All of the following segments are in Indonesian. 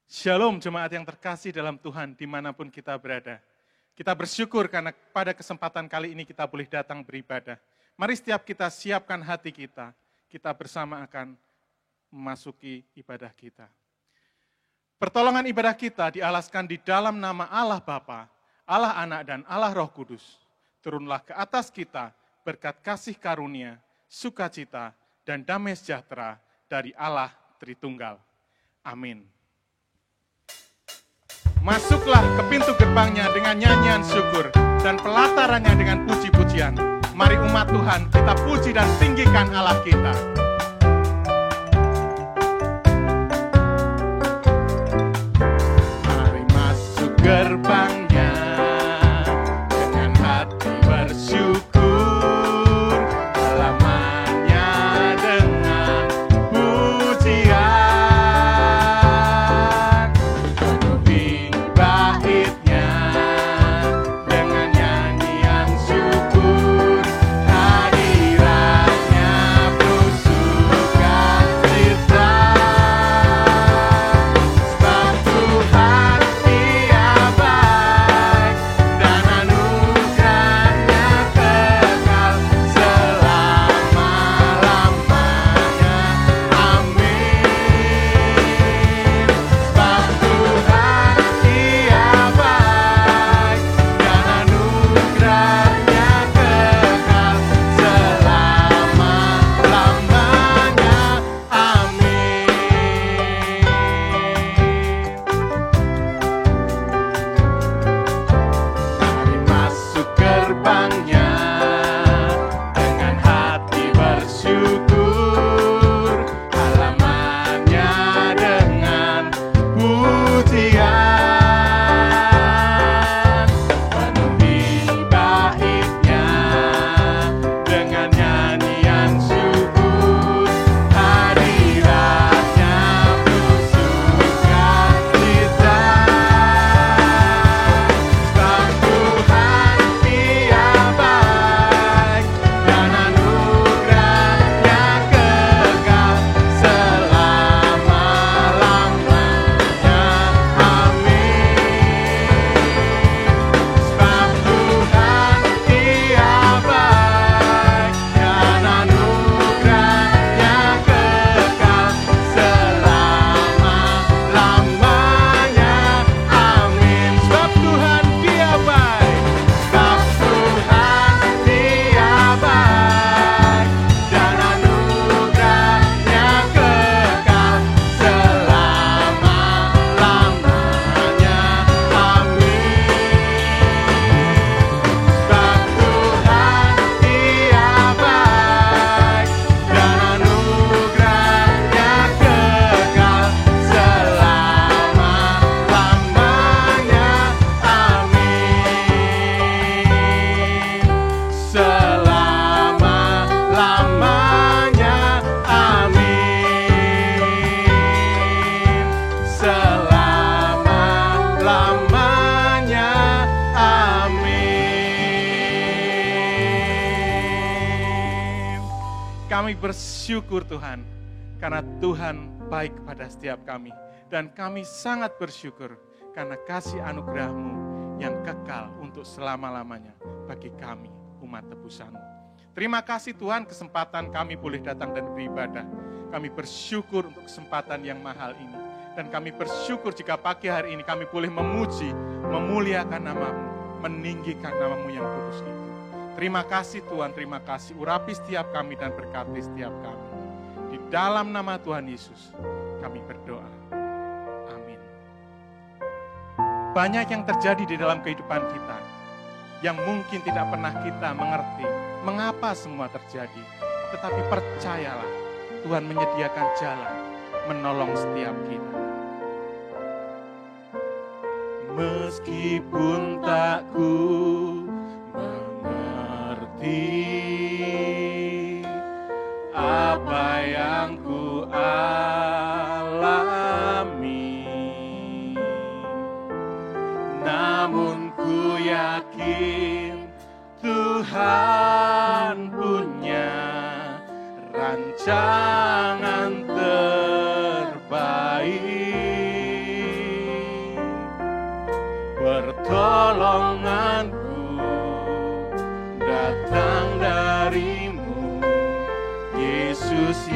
Shalom jemaat yang terkasih dalam Tuhan dimanapun kita berada. Kita bersyukur karena pada kesempatan kali ini kita boleh datang beribadah. Mari setiap kita siapkan hati kita, kita bersama akan memasuki ibadah kita. Pertolongan ibadah kita dialaskan di dalam nama Allah Bapa, Allah Anak dan Allah Roh Kudus. Turunlah ke atas kita berkat kasih karunia, sukacita dan damai sejahtera dari Allah Tritunggal. Amin. Masuklah ke pintu gerbangnya dengan nyanyian syukur dan pelatarannya dengan puji-pujian. Mari umat Tuhan kita puji dan tinggikan Allah kita. Mari masuk gerbangnya dengan hati bersyukur, halamannya dengan pujian. Kami bersyukur Tuhan, karena Tuhan baik kepada setiap kami. Dan kami sangat bersyukur karena kasih anugerah-Mu yang kekal untuk selama-lamanya bagi kami, umat tebusan-Mu. Terima kasih Tuhan, kesempatan kami boleh datang dan beribadah. Kami bersyukur untuk kesempatan yang mahal ini. Dan kami bersyukur jika pagi hari ini kami boleh memuji, memuliakan nama-Mu, meninggikan nama-Mu yang kudus itu. Terima kasih Tuhan, terima kasih. Urapi setiap kami dan berkati setiap kami. Di dalam nama Tuhan Yesus, kami berdoa. Amin. Banyak yang terjadi di dalam kehidupan kita, yang mungkin tidak pernah kita mengerti mengapa semua terjadi. Tetapi percayalah, Tuhan menyediakan jalan, menolong setiap kita. Meskipun tak ku apa yang ku alami, namun ku yakin Tuhan punya rancangan terbaik.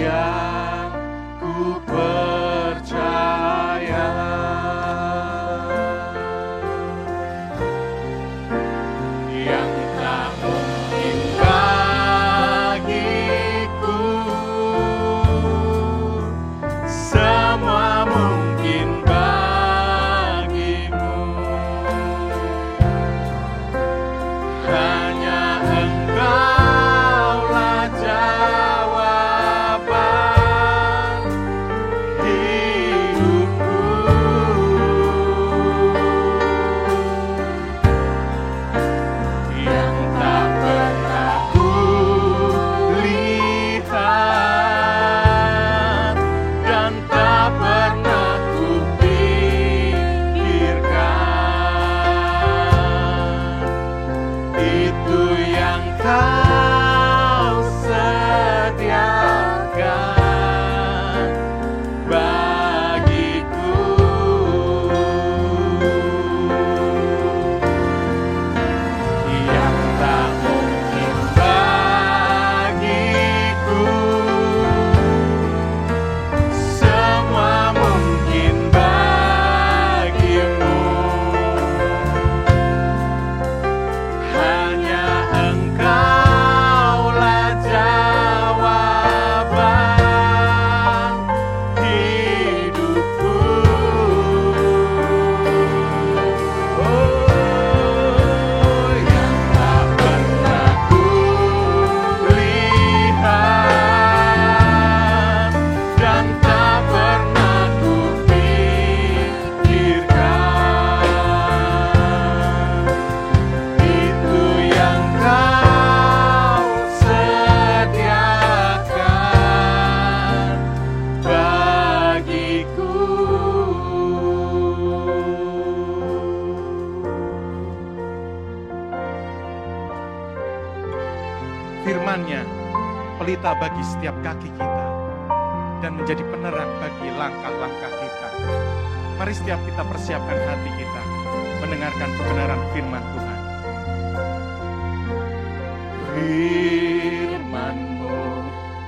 yang ku percaya. Yang tak mungkin bagiku, semua mungkin bagimu. Hanya Engkaulah jawaban hidupku. Yang tak pernah ku lihat dan tak pernah ku pikirkan, itu yang Kau sediakan bagiku. Yang tak mungkin bagiku, semua mungkin bagimu. Hanya Engkaulah jawaban hidupku. Oh, yang tak pernah ku lihat dan tak pernah ku pikirkan, itu yang Kau sediakan bagiku. Firman-Nya pelita bagi setiap kaki kita dan menjadi penerang bagi langkah-langkah kita. Mari setiap kita persiapkan hati kita mendengarkan kebenaran firman Tuhan. Firman-Mu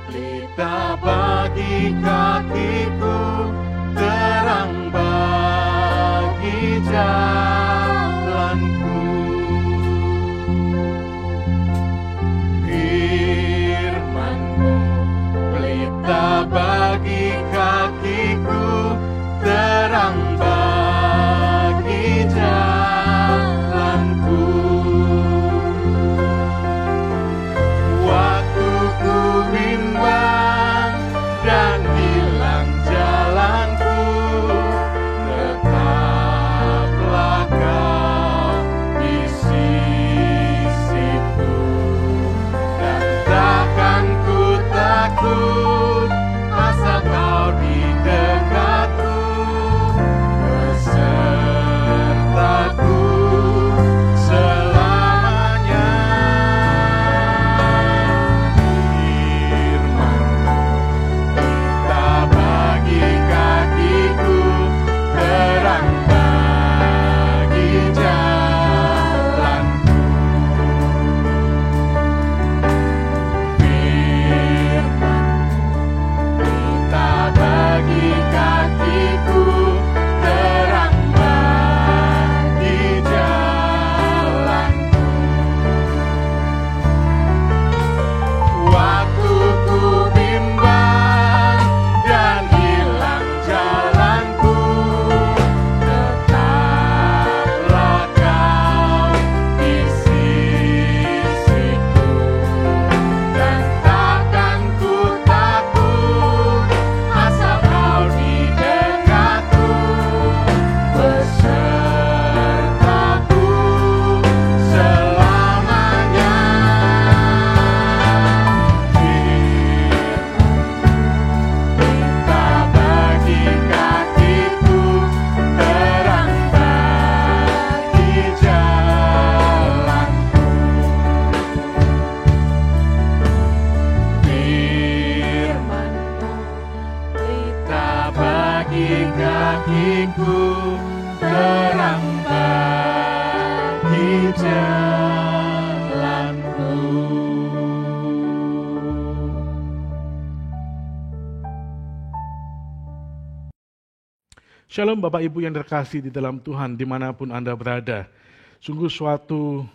pelita bagi kakiku, terang bagi jalanku. Firman-Mu pelita bagi kakiku, terang bagi jalanku. Waktu ku bimbang dan hilang jalanku, tetaplah Kau di sisiku. Dan takkan ku takut asal Kau di dekatku, besertaku selamanya. Firman-Mu pelita bagi kakiku, terang bagi jalanku. Firman-Mu pelita bagi kakiku, terang bagi jalanku. Waktu ku bimbang dan hilang jalanku, tetaplah Kau di sisiku. Dan takkan ku takut asal Kau di dekatku, besertaku selamanya. Pelita bagi kakiku, terang bagi jalanku. Firman-Mu pelita bagi kakiku, terang bagi jalanku. Shalom Bapak Ibu yang terkasih di dalam Tuhan dimanapun Anda berada. Sungguh suatu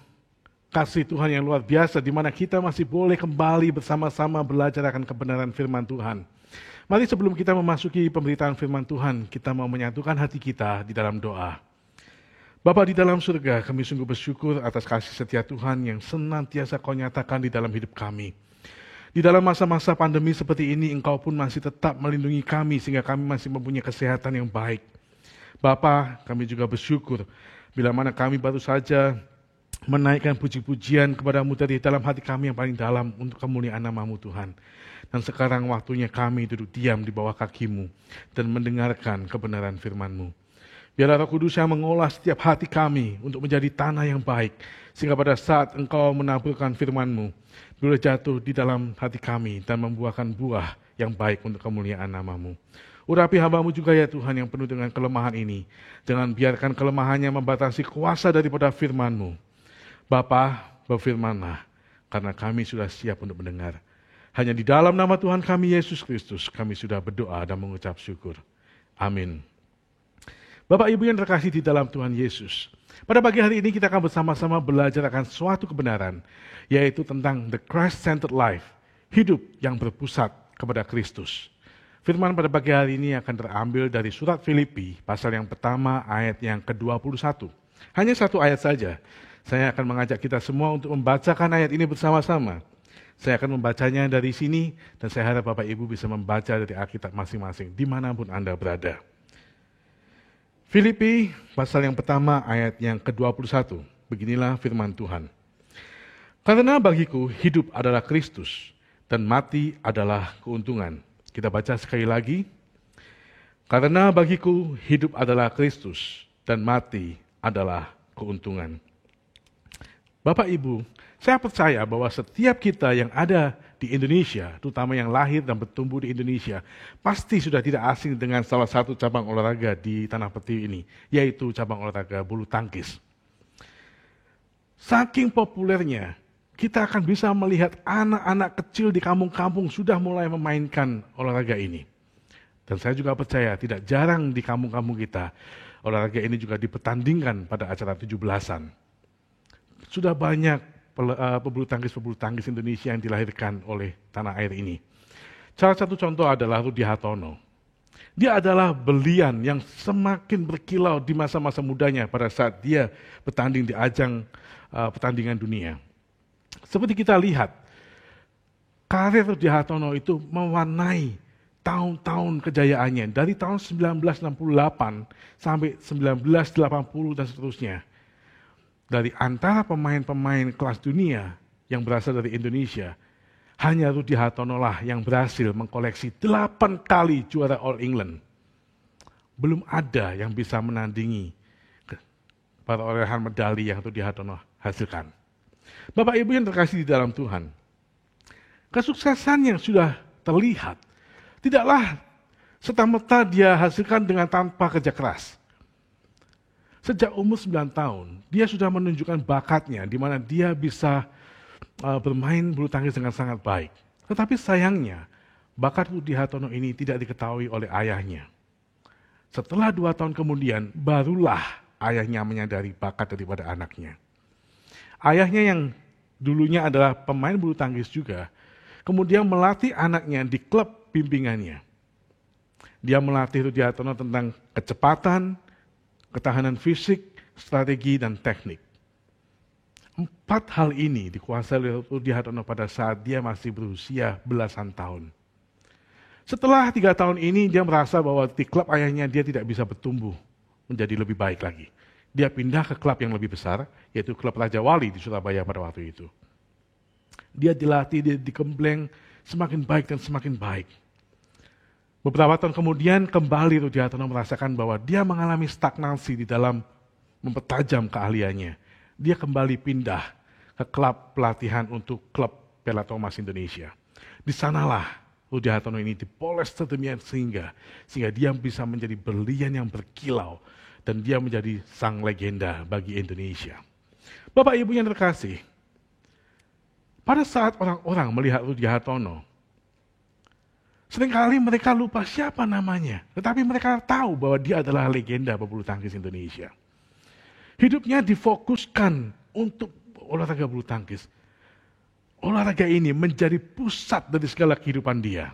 kasih Tuhan yang luar biasa di mana kita masih boleh kembali bersama-sama belajar akan kebenaran firman Tuhan. Mari sebelum kita memasuki pemberitaan firman Tuhan, kita mau menyatukan hati kita di dalam doa. Bapa di dalam surga, kami sungguh bersyukur atas kasih setia Tuhan yang senantiasa Kau nyatakan di dalam hidup kami. Di dalam masa-masa pandemi seperti ini, Engkau pun masih tetap melindungi kami sehingga kami masih mempunyai kesehatan yang baik. Bapa, kami juga bersyukur bila mana kami baru saja menaikkan puji-pujian kepada-Mu dari dalam hati kami yang paling dalam untuk kemuliaan nama-Mu Tuhan. Dan sekarang waktunya kami duduk diam di bawah kaki-Mu dan mendengarkan kebenaran firman-Mu. Biarlah Roh Kudus yang mengolah setiap hati kami untuk menjadi tanah yang baik, sehingga pada saat Engkau menaburkan firman-Mu, boleh jatuh di dalam hati kami dan membuahkan buah yang baik untuk kemuliaan nama-Mu. Urapi hamba-Mu juga ya Tuhan yang penuh dengan kelemahan ini. Jangan biarkan kelemahannya membatasi kuasa daripada firman-Mu. Bapa, berfirmanlah, karena kami sudah siap untuk mendengar. Hanya di dalam nama Tuhan kami Yesus Kristus, kami sudah berdoa dan mengucap syukur. Amin. Bapak Ibu yang terkasih di dalam Tuhan Yesus, pada pagi hari ini kita akan bersama-sama belajar akan suatu kebenaran, yaitu tentang the Christ-centered life, hidup yang berpusat kepada Kristus. Firman pada pagi hari ini akan terambil dari surat Filipi, pasal yang pertama ayat yang ke-21. Hanya satu ayat saja. Saya akan mengajak kita semua untuk membacakan ayat ini bersama-sama. Saya akan membacanya dari sini, dan saya harap Bapak Ibu bisa membaca dari Alkitab masing-masing, dimanapun Anda berada. Filipi, pasal yang pertama ayat yang ke-21. Beginilah firman Tuhan. Karena bagiku hidup adalah Kristus, dan mati adalah keuntungan. Kita baca sekali lagi. Karena bagiku hidup adalah Kristus, dan mati adalah keuntungan. Bapak Ibu, saya percaya bahwa setiap kita yang ada di Indonesia, terutama yang lahir dan bertumbuh di Indonesia, pasti sudah tidak asing dengan salah satu cabang olahraga di tanah peti ini, yaitu cabang olahraga bulu tangkis. Saking populernya, kita akan bisa melihat anak-anak kecil di kampung-kampung sudah mulai memainkan olahraga ini. Dan saya juga percaya tidak jarang di kampung-kampung kita, olahraga ini juga dipertandingkan pada acara 17-an. Sudah banyak pebulu tangkis Indonesia yang dilahirkan oleh tanah air ini. Salah satu contoh adalah Rudi Hartono. Dia adalah belian yang semakin berkilau di masa-masa mudanya pada saat dia bertanding di ajang pertandingan dunia. Seperti kita lihat, karir Rudi Hartono itu mewarnai tahun-tahun kejayaannya dari tahun 1968 sampai 1980 dan seterusnya. Dari antara pemain-pemain kelas dunia yang berasal dari Indonesia, hanya Rudi Hartono lah yang berhasil mengkoleksi 8 kali juara All England. Belum ada yang bisa menandingi perolehan medali yang Rudi Hartono hasilkan. Bapak Ibu yang terkasih di dalam Tuhan, kesuksesan yang sudah terlihat tidaklah serta-merta dia hasilkan dengan tanpa kerja keras. Sejak umur 9 tahun, dia sudah menunjukkan bakatnya di mana dia bisa bermain bulu tangkis dengan sangat baik. Tetapi sayangnya, bakat Rudi Hartono ini tidak diketahui oleh ayahnya. Setelah 2 tahun kemudian, barulah ayahnya menyadari bakat daripada anaknya. Ayahnya yang dulunya adalah pemain bulu tangkis juga, kemudian melatih anaknya di klub bimbingannya. Dia melatih Rudi Hartono tentang kecepatan, ketahanan fisik, strategi, dan teknik. 4 hal ini dikuasai oleh Rudi Hartono pada saat dia masih berusia belasan tahun. Setelah 3 tahun ini, dia merasa bahwa di klub ayahnya dia tidak bisa bertumbuh menjadi lebih baik lagi. Dia pindah ke klub yang lebih besar, yaitu klub Raja Wali di Surabaya pada waktu itu. Dia dilatih, dia digembleng, semakin baik dan semakin baik. Beberapa tahun kemudian kembali Rudi Hartono merasakan bahwa dia mengalami stagnasi di dalam mempertajam keahliannya. Dia kembali pindah ke klub pelatihan untuk klub Piala Thomas Indonesia. Di sanalah Rudi Hartono ini dipoles sedemikian sehingga dia bisa menjadi berlian yang berkilau dan dia menjadi sang legenda bagi Indonesia. Bapak Ibu yang terkasih, pada saat orang-orang melihat Rudi Hartono, Seringkali mereka lupa siapa namanya, tetapi mereka tahu bahwa dia adalah legenda pebulu tangkis Indonesia. Hidupnya difokuskan untuk olahraga bulu tangkis. Olahraga ini menjadi pusat dari segala kehidupan dia.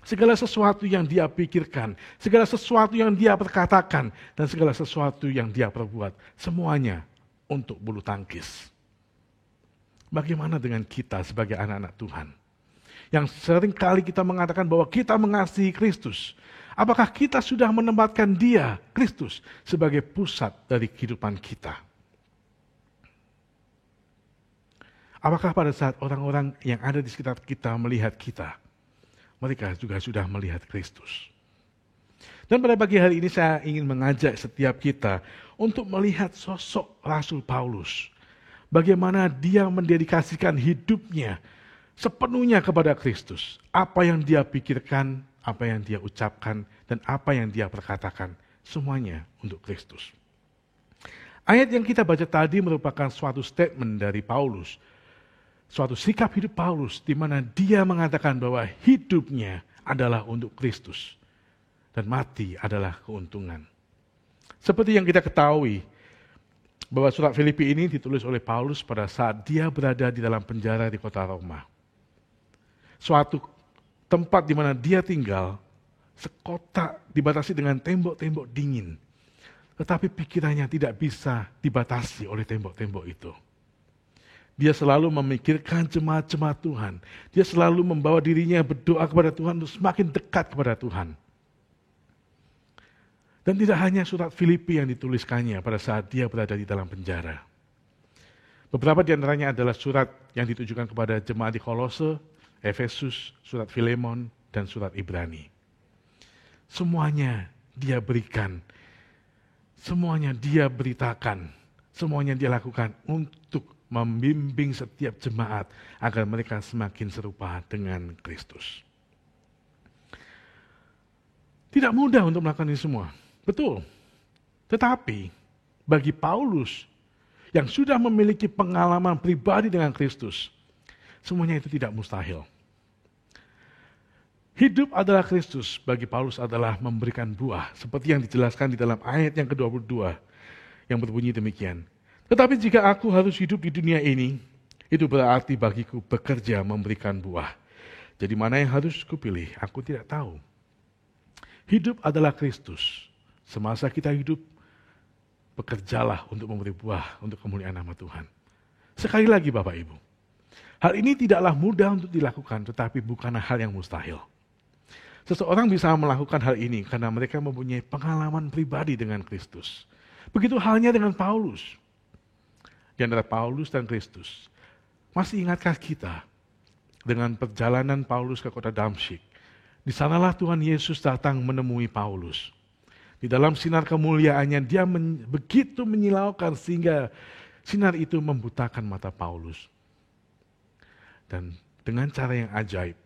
Segala sesuatu yang dia pikirkan, segala sesuatu yang dia perkatakan, dan segala sesuatu yang dia perbuat, semuanya untuk bulu tangkis. Bagaimana dengan kita sebagai anak-anak Tuhan? Yang sering kali kita mengatakan bahwa kita mengasihi Kristus. Apakah kita sudah menempatkan Dia, Kristus, sebagai pusat dari kehidupan kita? Apakah pada saat orang-orang yang ada di sekitar kita melihat kita, mereka juga sudah melihat Kristus? Dan pada pagi hari ini saya ingin mengajak setiap kita untuk melihat sosok Rasul Paulus. Bagaimana dia mendedikasikan hidupnya sepenuhnya kepada Kristus. Apa yang dia pikirkan, apa yang dia ucapkan, dan apa yang dia perkatakan, semuanya untuk Kristus. Ayat yang kita baca tadi merupakan suatu statement dari Paulus, suatu sikap hidup Paulus di mana dia mengatakan bahwa hidupnya adalah untuk Kristus dan mati adalah keuntungan. Seperti yang kita ketahui bahwa surat Filipi ini ditulis oleh Paulus pada saat dia berada di dalam penjara di kota Roma. Suatu tempat di mana dia tinggal, sekota dibatasi dengan tembok-tembok dingin. Tetapi pikirannya tidak bisa dibatasi oleh tembok-tembok itu. Dia selalu memikirkan jemaat-jemaat Tuhan. Dia selalu membawa dirinya berdoa kepada Tuhan untuk semakin dekat kepada Tuhan. Dan tidak hanya surat Filipi yang dituliskannya pada saat dia berada di dalam penjara. Beberapa di antaranya adalah surat yang ditujukan kepada jemaat di Kolose, Efesus, surat Filemon, dan surat Ibrani. Semuanya dia berikan, semuanya dia beritakan, semuanya dia lakukan untuk membimbing setiap jemaat agar mereka semakin serupa dengan Kristus. Tidak mudah untuk melakukan ini semua, betul. Tetapi bagi Paulus yang sudah memiliki pengalaman pribadi dengan Kristus, semuanya itu tidak mustahil. Hidup adalah Kristus, bagi Paulus adalah memberikan buah, seperti yang dijelaskan di dalam ayat yang ke-22, yang berbunyi demikian. Tetapi jika aku harus hidup di dunia ini, itu berarti bagiku bekerja memberikan buah. Jadi mana yang harus kupilih, aku tidak tahu. Hidup adalah Kristus. Semasa kita hidup, bekerjalah untuk memberi buah untuk kemuliaan nama Tuhan. Sekali lagi Bapak Ibu, hal ini tidaklah mudah untuk dilakukan, tetapi bukanlah hal yang mustahil. Seseorang bisa melakukan hal ini karena mereka mempunyai pengalaman pribadi dengan Kristus. Begitu halnya dengan Paulus. Di antara Paulus dan Kristus. Masih ingatkah kita dengan perjalanan Paulus ke kota Damsyik? Di sanalah Tuhan Yesus datang menemui Paulus. Di dalam sinar kemuliaannya dia begitu menyilaukan sehingga sinar itu membutakan mata Paulus. Dan dengan cara yang ajaib,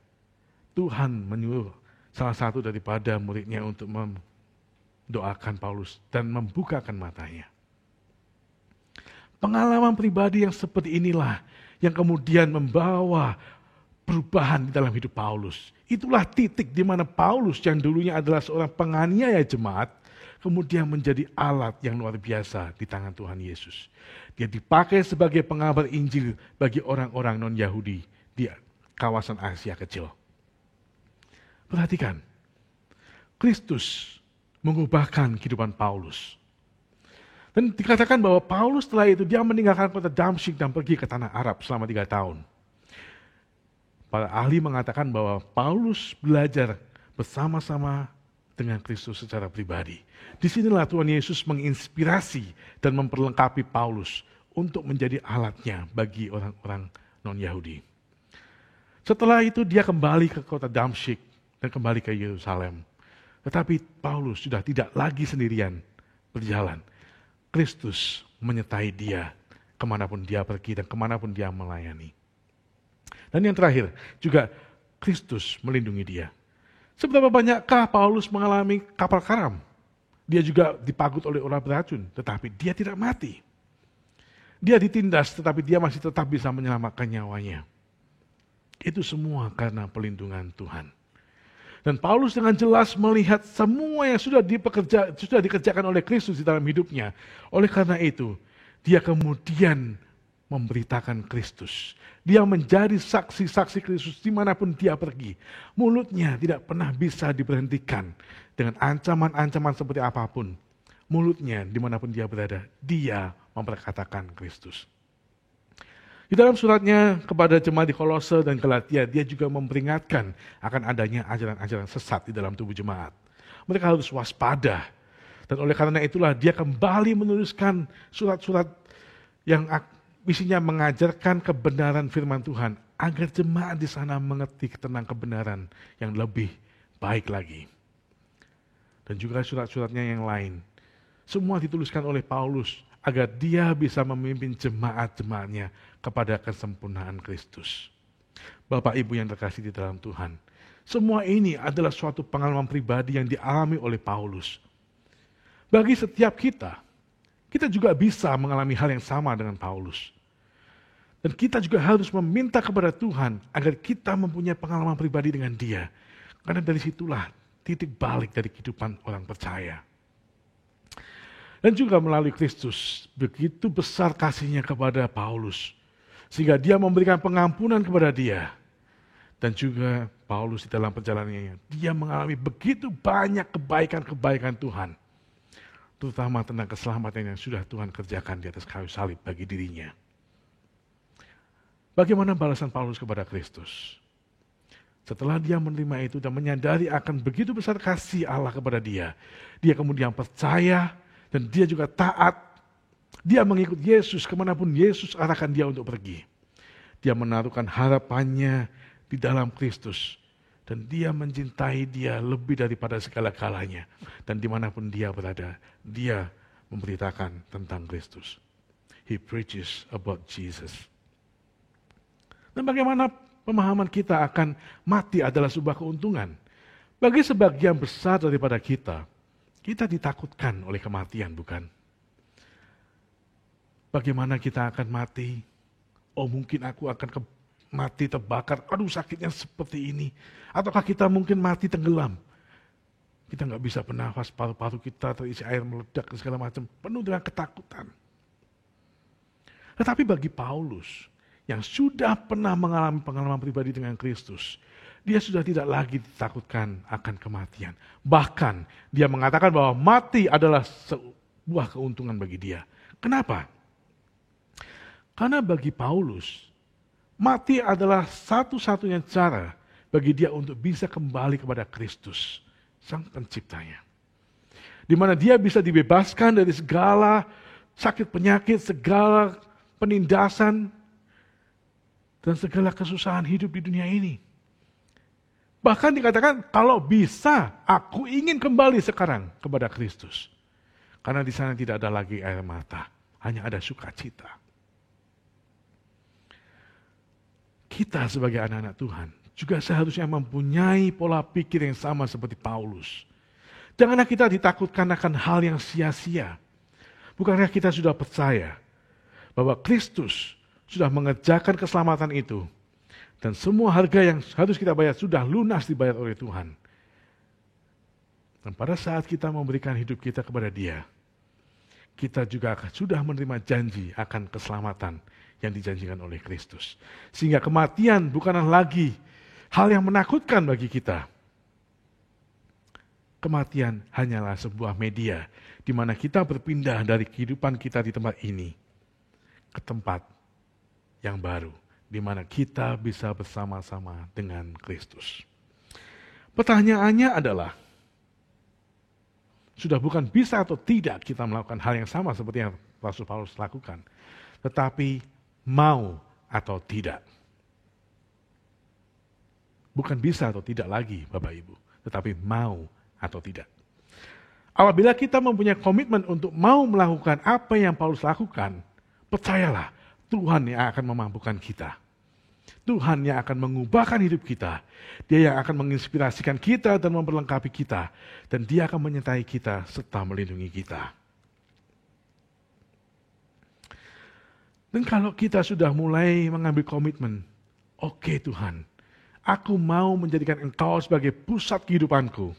Tuhan menyuruh salah satu daripada muridnya untuk mendoakan Paulus dan membukakan matanya. Pengalaman pribadi yang seperti inilah yang kemudian membawa perubahan di dalam hidup Paulus. Itulah titik di mana Paulus yang dulunya adalah seorang penganiaya jemaat, kemudian menjadi alat yang luar biasa di tangan Tuhan Yesus. Dia dipakai sebagai pengabar Injil bagi orang-orang non-Yahudi di kawasan Asia Kecil. Perhatikan, Kristus mengubahkan kehidupan Paulus. Dan dikatakan bahwa Paulus setelah itu dia meninggalkan kota Damsyik dan pergi ke tanah Arab selama 3 tahun. Para ahli mengatakan bahwa Paulus belajar bersama-sama dengan Kristus secara pribadi. Disinilah Tuhan Yesus menginspirasi dan memperlengkapi Paulus untuk menjadi alatnya bagi orang-orang non-Yahudi. Setelah itu dia kembali ke kota Damsyik dan kembali ke Yerusalem. Tetapi Paulus sudah tidak lagi sendirian berjalan. Kristus menyertai dia kemanapun dia pergi dan kemanapun dia melayani. Dan yang terakhir, juga Kristus melindungi dia. Seberapa banyakkah Paulus mengalami kapal karam? Dia juga dipagut oleh ular beracun, tetapi dia tidak mati. Dia ditindas, tetapi dia masih tetap bisa menyelamatkan nyawanya. Itu semua karena pelindungan Tuhan. Dan Paulus dengan jelas melihat semua yang sudah dikerjakan oleh Kristus di dalam hidupnya. Oleh karena itu, dia kemudian memberitakan Kristus. Dia menjadi saksi-saksi Kristus dimanapun dia pergi. Mulutnya tidak pernah bisa diberhentikan dengan ancaman-ancaman seperti apapun. Mulutnya dimanapun dia berada, dia memperkatakan Kristus. Di dalam suratnya kepada jemaat di Kolose dan Galatia, dia juga memperingatkan akan adanya ajaran-ajaran sesat di dalam tubuh jemaat. Mereka harus waspada. Dan oleh karena itulah dia kembali menuliskan surat-surat yang isinya mengajarkan kebenaran firman Tuhan, agar jemaat di sana mengerti tentang kebenaran yang lebih baik lagi. Dan juga surat-suratnya yang lain. Semua dituliskan oleh Paulus agar dia bisa memimpin jemaat-jemaatnya kepada kesempurnaan Kristus. Bapak Ibu yang terkasih di dalam Tuhan, semua ini adalah suatu pengalaman pribadi yang dialami oleh Paulus. Bagi setiap kita juga bisa mengalami hal yang sama dengan Paulus. Dan kita juga harus meminta kepada Tuhan agar kita mempunyai pengalaman pribadi dengan Dia. Karena dari situlah titik balik dari kehidupan orang percaya. Dan juga melalui Kristus, begitu besar kasih-Nya kepada Paulus. Sehingga dia memberikan pengampunan kepada dia. Dan juga Paulus di dalam perjalanannya, dia mengalami begitu banyak kebaikan-kebaikan Tuhan. Terutama tentang keselamatan yang sudah Tuhan kerjakan di atas kayu salib bagi dirinya. Bagaimana balasan Paulus kepada Kristus? Setelah dia menerima itu dan menyadari akan begitu besar kasih Allah kepada dia, dia kemudian percaya dan dia juga taat. Dia mengikut Yesus kemanapun Yesus arahkan dia untuk pergi. Dia menaruhkan harapannya di dalam Kristus. Dan dia mencintai dia lebih daripada segala-galanya. Dan dimanapun dia berada, dia memberitakan tentang Kristus. He preaches about Jesus. Dan bagaimana pemahaman kita akan mati adalah sebuah keuntungan. Bagi sebagian besar daripada kita ditakutkan oleh kematian, bukan? Bagaimana kita akan mati? Oh, mungkin aku akan mati terbakar. Aduh, sakitnya seperti ini. Ataukah kita mungkin mati tenggelam? Kita nggak bisa bernafas, paru-paru kita terisi air meledak segala macam, penuh dengan ketakutan. Tetapi bagi Paulus yang sudah pernah mengalami pengalaman pribadi dengan Kristus, dia sudah tidak lagi ditakutkan akan kematian. Bahkan dia mengatakan bahwa mati adalah sebuah keuntungan bagi dia. Kenapa? Karena bagi Paulus, mati adalah satu-satunya cara bagi dia untuk bisa kembali kepada Kristus, Sang Penciptanya. Di mana dia bisa dibebaskan dari segala sakit penyakit, segala penindasan, dan segala kesusahan hidup di dunia ini. Bahkan dikatakan, kalau bisa, aku ingin kembali sekarang kepada Kristus. Karena di sana tidak ada lagi air mata, hanya ada sukacita. Kita sebagai anak-anak Tuhan juga seharusnya mempunyai pola pikir yang sama seperti Paulus. Janganlah kita ditakutkan akan hal yang sia-sia. Bukankah kita sudah percaya bahwa Kristus sudah mengerjakan keselamatan itu. Dan semua harga yang harus kita bayar sudah lunas dibayar oleh Tuhan. Dan pada saat kita memberikan hidup kita kepada Dia, kita juga sudah menerima janji akan keselamatan yang dijanjikan oleh Kristus. Sehingga kematian bukanlah lagi hal yang menakutkan bagi kita. Kematian hanyalah sebuah media di mana kita berpindah dari kehidupan kita di tempat ini ke tempat yang baru, di mana kita bisa bersama-sama dengan Kristus. Pertanyaannya adalah, sudah bukan bisa atau tidak kita melakukan hal yang sama seperti yang Rasul Paulus lakukan, tetapi mau atau tidak. Bukan bisa atau tidak lagi, Bapak Ibu, tetapi mau atau tidak. Apabila kita mempunyai komitmen untuk mau melakukan apa yang Paulus lakukan, percayalah, Tuhan yang akan memampukan kita. Tuhan yang akan mengubahkan hidup kita. Dia yang akan menginspirasikan kita dan memperlengkapi kita. Dan Dia akan menyertai kita serta melindungi kita. Dan kalau kita sudah mulai mengambil komitmen, oke Tuhan, aku mau menjadikan engkau sebagai pusat kehidupanku.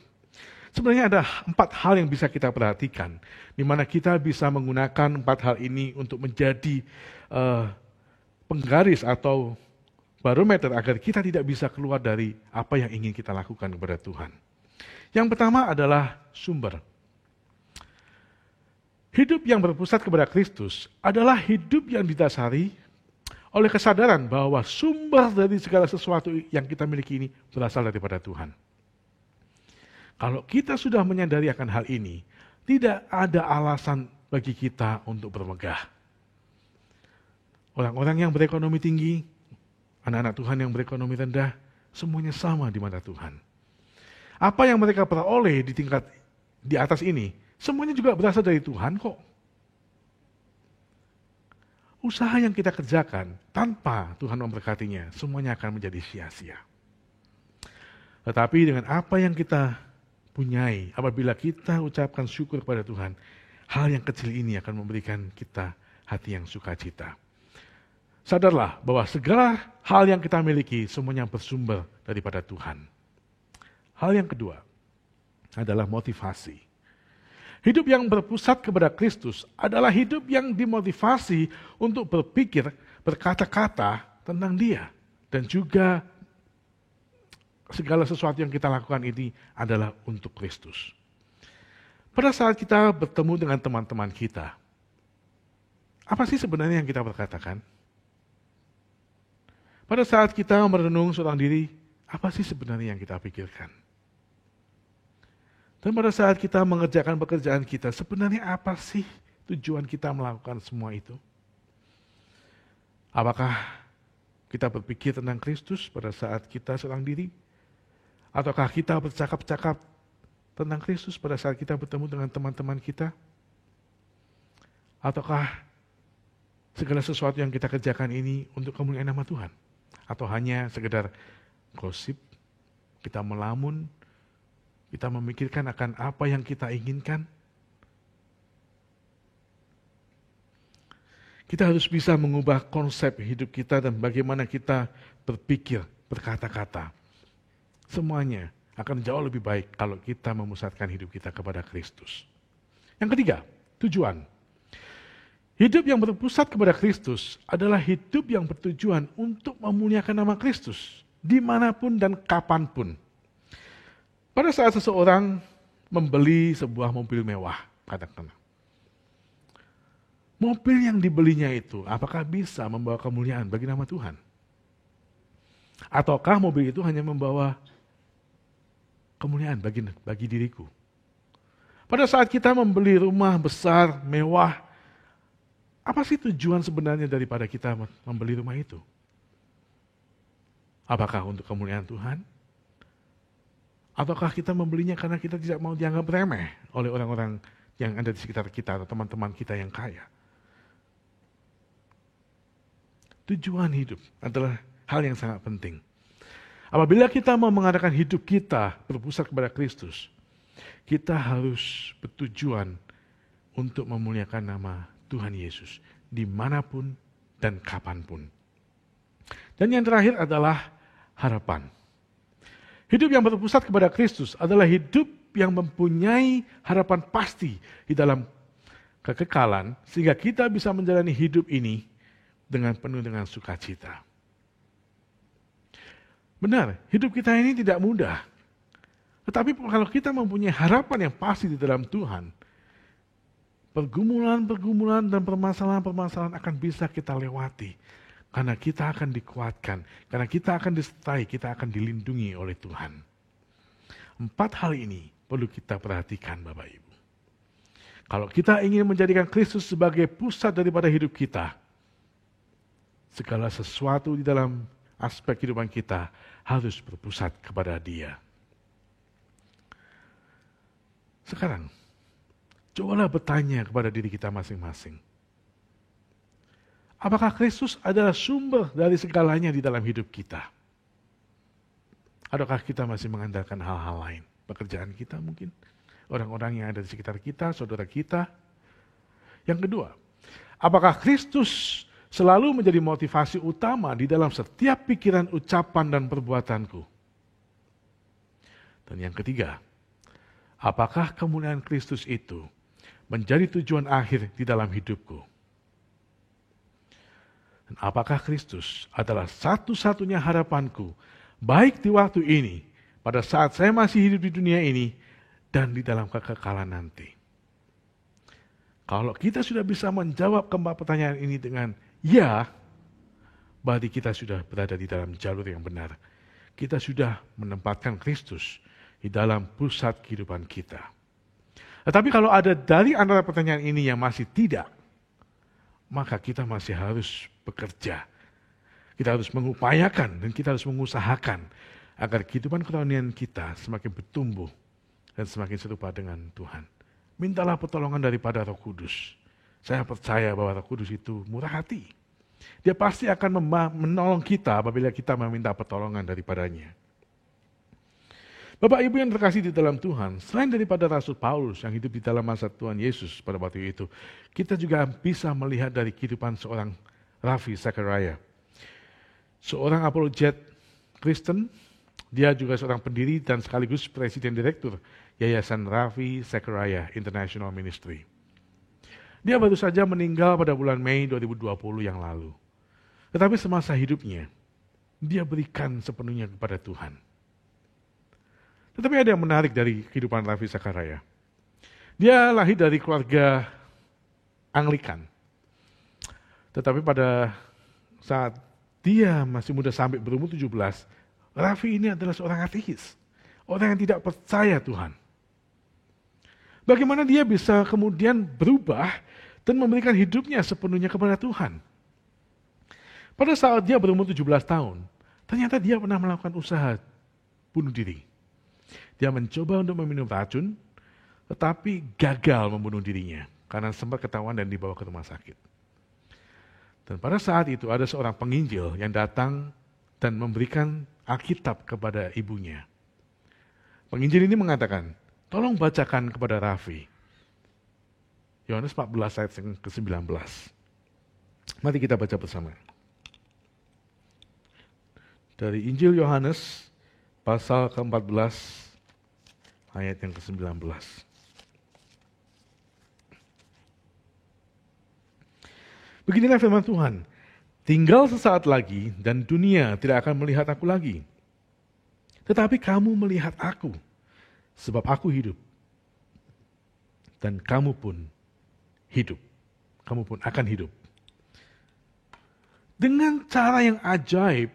Sebenarnya ada 4 hal yang bisa kita perhatikan, di mana kita bisa menggunakan 4 hal ini untuk menjadi penggaris atau barometer agar kita tidak bisa keluar dari apa yang ingin kita lakukan kepada Tuhan. Yang pertama adalah sumber. Hidup yang berpusat kepada Kristus adalah hidup yang didasari oleh kesadaran bahwa sumber dari segala sesuatu yang kita miliki ini berasal daripada Tuhan. Kalau kita sudah menyadari akan hal ini, tidak ada alasan bagi kita untuk bermegah. Orang-orang yang berekonomi tinggi, anak-anak Tuhan yang berekonomi rendah, semuanya sama di mata Tuhan. Apa yang mereka peroleh di tingkat di atas ini, semuanya juga berasal dari Tuhan kok. Usaha yang kita kerjakan tanpa Tuhan memberkatinya, semuanya akan menjadi sia-sia. Tetapi dengan apa yang kita punyai, apabila kita ucapkan syukur kepada Tuhan, hal yang kecil ini akan memberikan kita hati yang sukacita. Sadarlah bahwa segala hal yang kita miliki semuanya bersumber daripada Tuhan. Hal yang kedua adalah motivasi. Hidup yang berpusat kepada Kristus adalah hidup yang dimotivasi untuk berpikir, berkata-kata tentang Dia. Dan juga segala sesuatu yang kita lakukan ini adalah untuk Kristus. Pada saat kita bertemu dengan teman-teman kita, apa sih sebenarnya yang kita berkatakan? Pada saat kita merenung seorang diri, apa sih sebenarnya yang kita pikirkan? Dan pada saat kita mengerjakan pekerjaan kita, sebenarnya apa sih tujuan kita melakukan semua itu? Apakah kita berpikir tentang Kristus pada saat kita seorang diri? Ataukah kita bercakap-cakap tentang Kristus pada saat kita bertemu dengan teman-teman kita? Ataukah segala sesuatu yang kita kerjakan ini untuk kemuliaan nama Tuhan? Atau hanya sekedar gosip, kita melamun, kita memikirkan akan apa yang kita inginkan? Kita harus bisa mengubah konsep hidup kita dan bagaimana kita berpikir, berkata-kata. Semuanya akan jauh lebih baik kalau kita memusatkan hidup kita kepada Kristus. Yang ketiga, tujuan. Hidup yang berpusat kepada Kristus adalah hidup yang bertujuan untuk memuliakan nama Kristus, dimanapun dan kapanpun. Pada saat seseorang membeli sebuah mobil mewah, katakanlah, mobil yang dibelinya itu apakah bisa membawa kemuliaan bagi nama Tuhan? Ataukah mobil itu hanya membawa kemuliaan bagi diriku? Pada saat kita membeli rumah besar, mewah, apa sih tujuan sebenarnya daripada kita membeli rumah itu? Apakah untuk kemuliaan Tuhan? Ataukah kita membelinya karena kita tidak mau dianggap remeh oleh orang-orang yang ada di sekitar kita atau teman-teman kita yang kaya? Tujuan hidup adalah hal yang sangat penting. Apabila kita mau mengadakan hidup kita berpusat kepada Kristus, kita harus bertujuan untuk memuliakan nama Tuhan Yesus dimanapun dan kapanpun. Dan yang terakhir adalah harapan. Hidup yang berpusat kepada Kristus adalah hidup yang mempunyai harapan pasti di dalam kekekalan, sehingga kita bisa menjalani hidup ini dengan penuh dengan sukacita. Benar, hidup kita ini tidak mudah. Tetapi kalau kita mempunyai harapan yang pasti di dalam Tuhan, pergumulan-pergumulan dan permasalahan-permasalahan akan bisa kita lewati. Karena kita akan dikuatkan, karena kita akan disertai, kita akan dilindungi oleh Tuhan. 4 hal ini perlu kita perhatikan Bapak Ibu. Kalau kita ingin menjadikan Kristus sebagai pusat daripada hidup kita, segala sesuatu di dalam aspek kehidupan kita harus berpusat kepada Dia. Sekarang, cobalah bertanya kepada diri kita masing-masing. Apakah Kristus adalah sumber dari segalanya di dalam hidup kita? Ataukah kita masih mengandalkan hal-hal lain? Pekerjaan kita mungkin, orang-orang yang ada di sekitar kita, saudara kita. Yang kedua, apakah Kristus selalu menjadi motivasi utama di dalam setiap pikiran, ucapan, dan perbuatanku. Dan yang ketiga, apakah kemuliaan Kristus itu menjadi tujuan akhir di dalam hidupku? Dan apakah Kristus adalah satu-satunya harapanku, baik di waktu ini, pada saat saya masih hidup di dunia ini, dan di dalam kekekalan nanti? Kalau kita sudah bisa menjawab keempat pertanyaan ini dengan ya, berarti kita sudah berada di dalam jalur yang benar. Kita sudah menempatkan Kristus di dalam pusat kehidupan kita. Tetapi kalau ada dari antara pertanyaan ini yang masih tidak, maka kita masih harus bekerja. Kita harus mengupayakan dan kita harus mengusahakan agar kehidupan kerohanian kita semakin bertumbuh dan semakin serupa dengan Tuhan. Mintalah pertolongan daripada Roh Kudus. Saya percaya bahwa Roh Kudus itu murah hati. Dia pasti akan menolong kita apabila kita meminta pertolongan daripadanya. Bapak Ibu yang terkasih di dalam Tuhan, selain daripada Rasul Paulus yang hidup di dalam masa Tuhan Yesus pada waktu itu, kita juga bisa melihat dari kehidupan seorang Ravi Zachariah. Seorang apologet Kristen, dia juga seorang pendiri dan sekaligus presiden direktur Yayasan Ravi Zachariah International Ministry. Dia baru saja meninggal pada bulan Mei 2020 yang lalu. Tetapi semasa hidupnya, dia berikan sepenuhnya kepada Tuhan. Tetapi ada yang menarik dari kehidupan Ravi Zachariah. Dia lahir dari keluarga Anglikan. Tetapi pada saat dia masih muda sampai berumur 17, Ravi ini adalah seorang ateis. Orang yang tidak percaya Tuhan. Bagaimana dia bisa kemudian berubah dan memberikan hidupnya sepenuhnya kepada Tuhan? Pada saat dia berumur 17 tahun, ternyata dia pernah melakukan usaha bunuh diri. Dia mencoba untuk meminum racun, tetapi gagal membunuh dirinya karena sempat ketahuan dan dibawa ke rumah sakit. Dan pada saat itu ada seorang penginjil yang datang dan memberikan Alkitab kepada ibunya. Penginjil ini mengatakan, tolong bacakan kepada Ravi. Yohanes 14 ayat yang ke-19. Mari kita baca bersama. Dari Injil Yohanes pasal ke-14 ayat yang ke-19. Beginilah firman Tuhan, tinggal sesaat lagi dan dunia tidak akan melihat aku lagi. Tetapi kamu melihat aku, sebab aku hidup. Dan kamu pun hidup. Kamu pun akan hidup. Dengan cara yang ajaib,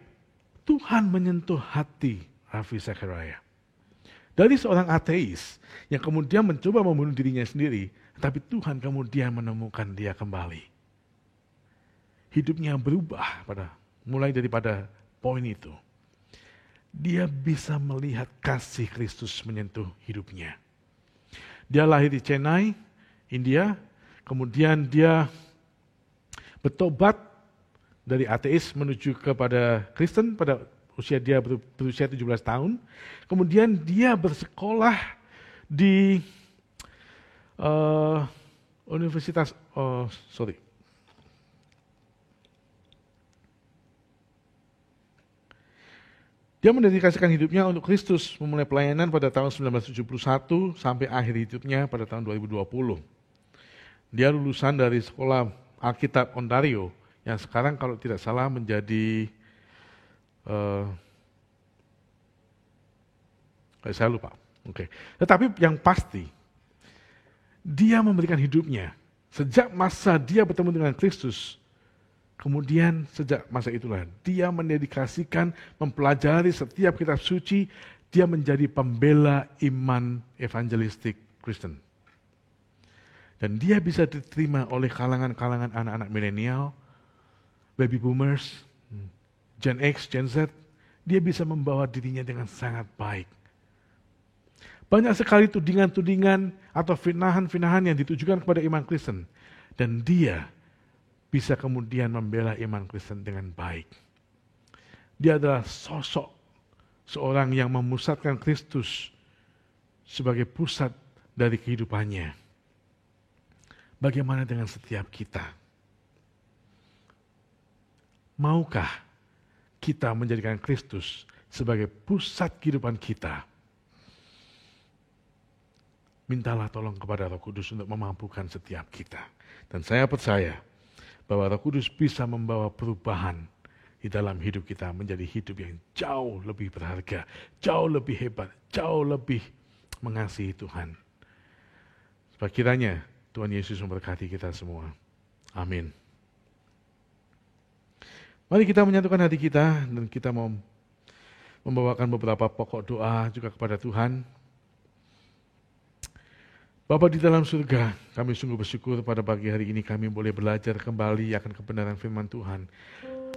Tuhan menyentuh hati Ravi Zachariah. Dari seorang ateis yang kemudian mencoba membunuh dirinya sendiri, tapi Tuhan kemudian menemukan dia kembali. Hidupnya berubah mulai daripada poin itu. Dia bisa melihat kasih Kristus menyentuh hidupnya. Dia lahir di Chennai, India, kemudian dia bertobat dari ateis menuju kepada Kristen pada usia dia berusia 17 tahun. Kemudian dia bersekolah di Dia mendedikasikan hidupnya untuk Kristus, memulai pelayanan pada tahun 1971 sampai akhir hidupnya pada tahun 2020. Dia lulusan dari sekolah Alkitab Ontario, yang sekarang kalau tidak salah menjadi, saya lupa. Oke. Tetapi yang pasti, dia memberikan hidupnya. Sejak masa dia bertemu dengan Kristus, kemudian sejak masa itulah dia mendedikasikan, mempelajari setiap kitab suci, dia menjadi pembela iman evangelistik Kristen. Dan dia bisa diterima oleh kalangan-kalangan anak-anak milenial, baby boomers, Gen X, Gen Z. Dia bisa membawa dirinya dengan sangat baik. Banyak sekali tudingan-tudingan atau fitnahan-fitnahan yang ditujukan kepada iman Kristen. Dan dia bisa kemudian membela iman Kristen dengan baik. Dia adalah sosok seorang yang memusatkan Kristus sebagai pusat dari kehidupannya. Bagaimana dengan setiap kita? Maukah kita menjadikan Kristus sebagai pusat kehidupan kita? Mintalah tolong kepada Roh Kudus untuk memampukan setiap kita. Dan saya percaya bahwa Roh Kudus bisa membawa perubahan di dalam hidup kita menjadi hidup yang jauh lebih berharga, jauh lebih hebat, jauh lebih mengasihi Tuhan. Sebab kiranya Tuhan Yesus memberkati kita semua. Amin. Mari kita menyatukan hati kita dan kita mau membawakan beberapa pokok doa juga kepada Tuhan. Bapa di dalam surga, kami sungguh bersyukur pada pagi hari ini kami boleh belajar kembali akan kebenaran firman Tuhan.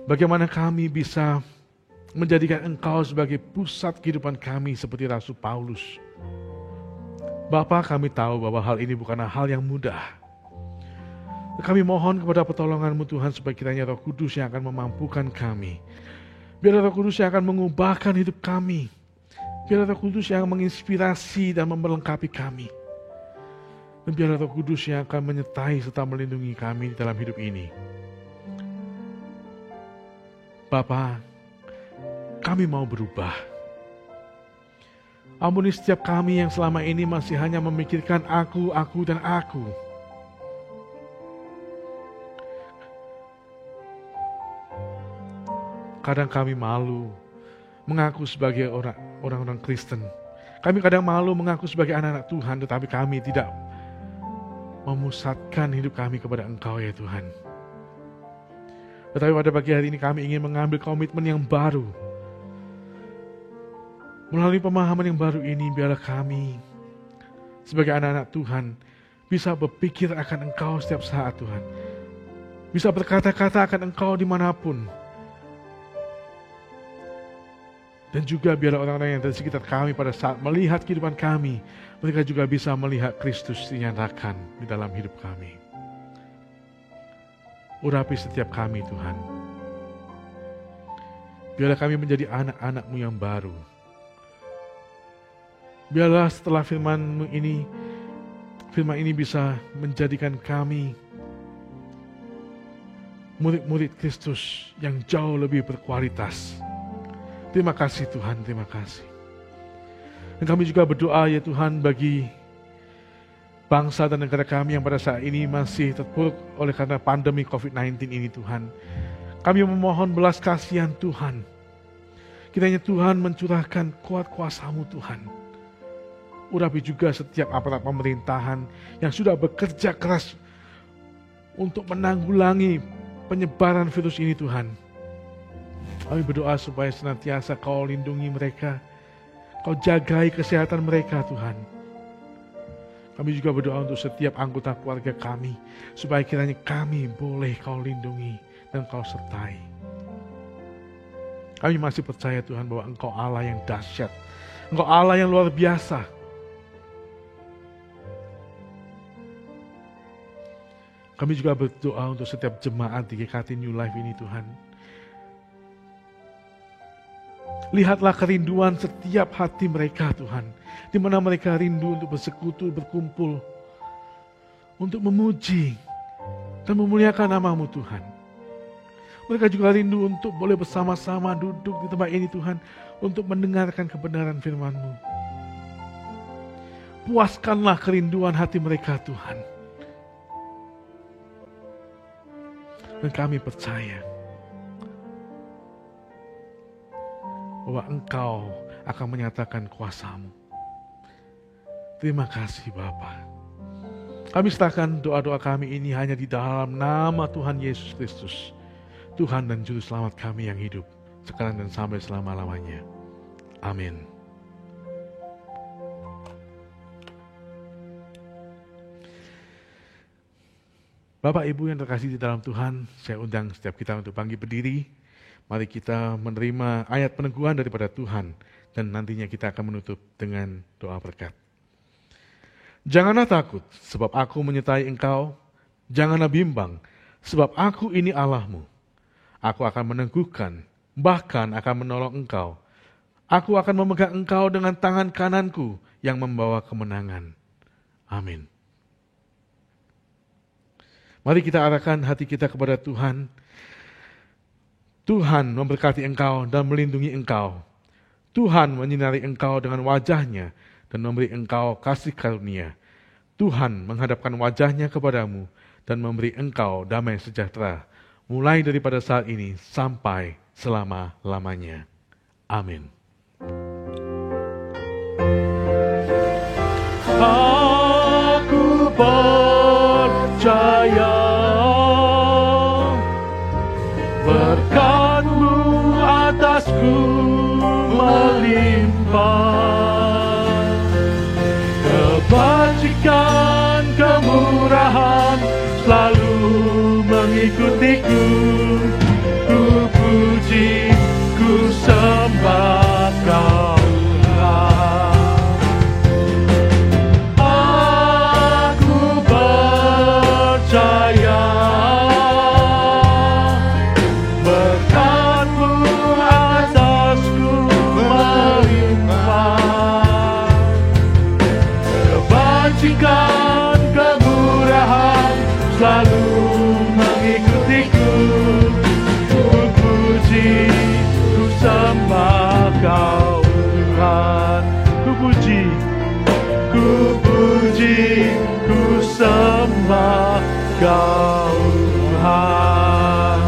Bagaimana kami bisa menjadikan Engkau sebagai pusat kehidupan kami seperti Rasul Paulus. Bapa, kami tahu bahwa hal ini bukanlah hal yang mudah. Kami mohon kepada pertolongan-Mu Tuhan supaya kiranya Roh Kudus yang akan memampukan kami. Biar Roh Kudus yang akan mengubahkan hidup kami. Biar Roh Kudus yang menginspirasi dan melengkapi kami. Dan biar Roh Kudus yang akan menyertai serta melindungi kami di dalam hidup ini. Bapa, kami mau berubah. Ampuni setiap kami yang selama ini masih hanya memikirkan aku, dan aku. Kadang kami malu mengaku sebagai orang-orang Kristen. Kami kadang malu mengaku sebagai anak-anak Tuhan, tetapi kami tidak memusatkan hidup kami kepada Engkau ya Tuhan. Tetapi pada pagi hari ini kami ingin mengambil komitmen yang baru. Melalui pemahaman yang baru ini, biarlah kami sebagai anak-anak Tuhan bisa berpikir akan Engkau setiap saat Tuhan. Bisa berkata-kata akan Engkau dimanapun. Dan juga biarlah orang-orang yang ada di sekitar kami pada saat melihat kehidupan kami, mereka juga bisa melihat Kristus dinyatakan di dalam hidup kami. Urapi setiap kami Tuhan. Biarlah kami menjadi anak-anak-Mu yang baru. Biarlah setelah firman ini bisa menjadikan kami murid-murid Kristus yang jauh lebih berkualitas. Terima kasih Tuhan, terima kasih. Dan kami juga berdoa ya Tuhan bagi bangsa dan negara kami yang pada saat ini masih terpuruk oleh karena pandemi COVID-19 ini Tuhan. Kami memohon belas kasihan Tuhan. Kiranya Tuhan mencurahkan kuat kuasa-Mu Tuhan. Urapi juga setiap aparat pemerintahan yang sudah bekerja keras untuk menanggulangi penyebaran virus ini Tuhan. Kami berdoa supaya senantiasa Kau lindungi mereka, Kau jagai kesehatan mereka Tuhan. Kami juga berdoa untuk setiap anggota keluarga kami, supaya kiranya kami boleh Kau lindungi dan Kau sertai. Kami masih percaya Tuhan bahwa Engkau Allah yang dahsyat, Engkau Allah yang luar biasa. Kami juga berdoa untuk setiap jemaat di GKT New Life ini Tuhan. Lihatlah kerinduan setiap hati mereka Tuhan. Di mana mereka rindu untuk bersekutu, berkumpul. Untuk memuji dan memuliakan nama-Mu Tuhan. Mereka juga rindu untuk boleh bersama-sama duduk di tempat ini Tuhan. Untuk mendengarkan kebenaran firman-Mu. Puaskanlah kerinduan hati mereka Tuhan. Dan kami percaya bahwa Engkau akan menyatakan kuasa-Mu. Terima kasih Bapa. Kami serahkan doa-doa kami ini hanya di dalam nama Tuhan Yesus Kristus, Tuhan dan Juru Selamat kami yang hidup, sekarang dan sampai selama-lamanya. Amin. Bapak Ibu yang terkasih di dalam Tuhan, saya undang setiap kita untuk bangkit berdiri. Mari kita menerima ayat peneguhan daripada Tuhan dan nantinya kita akan menutup dengan doa berkat. Janganlah takut sebab aku menyertai engkau, janganlah bimbang sebab aku ini Allah-Mu. Aku akan meneguhkan, bahkan akan menolong engkau. Aku akan memegang engkau dengan tangan kananku yang membawa kemenangan. Amin. Mari kita arahkan hati kita kepada Tuhan. Tuhan memberkati engkau dan melindungi engkau. Tuhan menyinari engkau dengan wajah-Nya dan memberi engkau kasih karunia. Tuhan menghadapkan wajah-Nya kepadamu dan memberi engkau damai sejahtera, mulai daripada saat ini sampai selama-lamanya. Amin. Aku percaya berkat-Mu atasku melimpah, kebajikan, kemurahan selalu mengikutiku. Ku puji, ku sembah Kau. Aku percaya berkat-Mu atasku melimpah, kebajikan, kemurahan selalu mengikutiku. Ku puji, ku sembah Kau Tuhan. Ku puji, ku puji, ku sembah Kau Tuhan.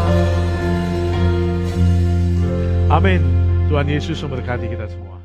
Amin. Tuhan Yesus memberkati kita semua.